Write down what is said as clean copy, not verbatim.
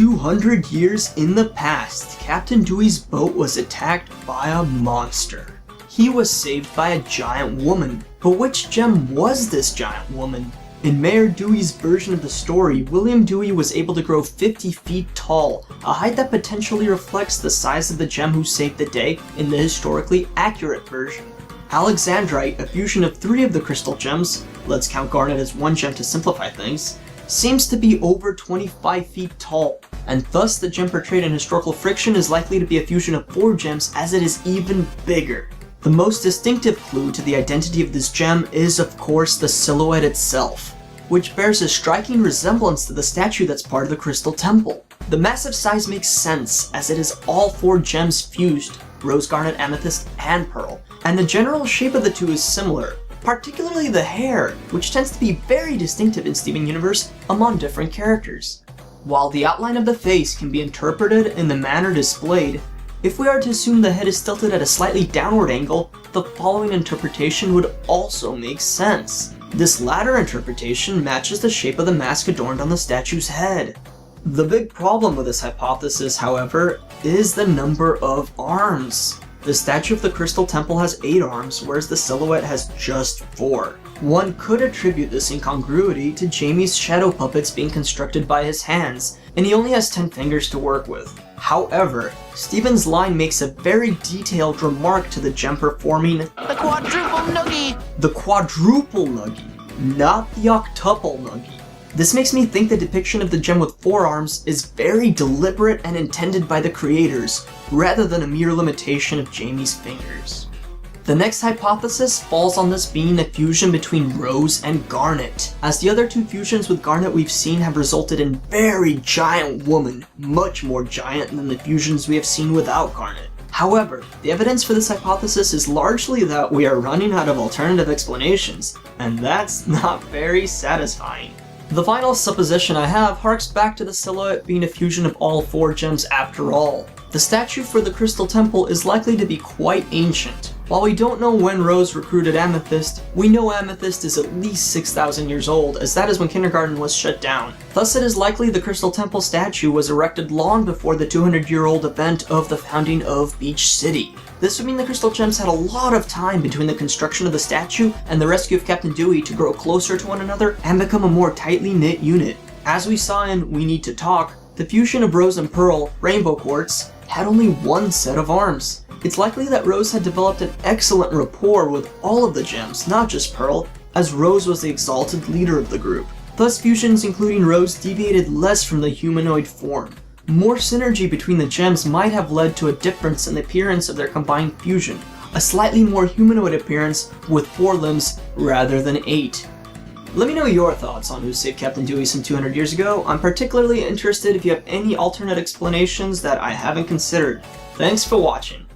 200 years in the past, Captain Dewey's boat was attacked by a monster. He was saved by a giant woman, but which gem was this giant woman? In Mayor Dewey's version of the story, William Dewey was able to grow 50 feet tall, a height that potentially reflects the size of the gem who saved the day in the historically accurate version. Alexandrite, a fusion of 3 of the crystal gems, let's count Garnet as 1 gem to simplify things, seems to be over 25 feet tall, and thus the gem portrayed in historical fiction is likely to be a fusion of 4 gems as it is even bigger. The most distinctive clue to the identity of this gem is of course the silhouette itself, which bears a striking resemblance to the statue that's part of the Crystal Temple. The massive size makes sense as it is all 4 gems fused, rose, garnet, amethyst, and pearl, and the general shape of the two is similar, particularly the hair, which tends to be very distinctive in Steven Universe among different characters. While the outline of the face can be interpreted in the manner displayed, if we are to assume the head is tilted at a slightly downward angle, the following interpretation would also make sense. This latter interpretation matches the shape of the mask adorned on the statue's head. The big problem with this hypothesis, however, is the number of arms. The statue of the Crystal Temple has 8 arms, whereas the silhouette has just 4. One could attribute this incongruity to Jamie's shadow puppets being constructed by his hands, and he only has 10 fingers to work with. However, Steven's line makes a very detailed remark to the gem performing the quadruple nuggie. The quadruple nuggie, not the octuple nuggie. This makes me think the depiction of the gem with 4 arms is very deliberate and intended by the creators, rather than a mere limitation of Jamie's fingers. The next hypothesis falls on this being a fusion between Rose and Garnet, as the other 2 fusions with Garnet we've seen have resulted in very giant woman, much more giant than the fusions we have seen without Garnet. However, the evidence for this hypothesis is largely that we are running out of alternative explanations, and that's not very satisfying. The final supposition I have harks back to the silhouette being a fusion of all 4 gems after all. The statue for the Crystal Temple is likely to be quite ancient. While we don't know when Rose recruited Amethyst, we know Amethyst is at least 6,000 years old, as that is when kindergarten was shut down. Thus it is likely the Crystal Temple statue was erected long before the 200-year-old event of the founding of Beach City. This would mean the Crystal Gems had a lot of time between the construction of the statue and the rescue of Captain Dewey to grow closer to one another and become a more tightly knit unit. As we saw in We Need to Talk, the fusion of Rose and Pearl, Rainbow Quartz, had only 1 set of arms. It's likely that Rose had developed an excellent rapport with all of the gems, not just Pearl, as Rose was the exalted leader of the group. Thus fusions including Rose deviated less from the humanoid form. More synergy between the gems might have led to a difference in the appearance of their combined fusion, a slightly more humanoid appearance with 4 limbs rather than 8. Let me know your thoughts on who saved Captain Dewey some 200 years ago. I'm particularly interested if you have any alternate explanations that I haven't considered. Thanks for watching.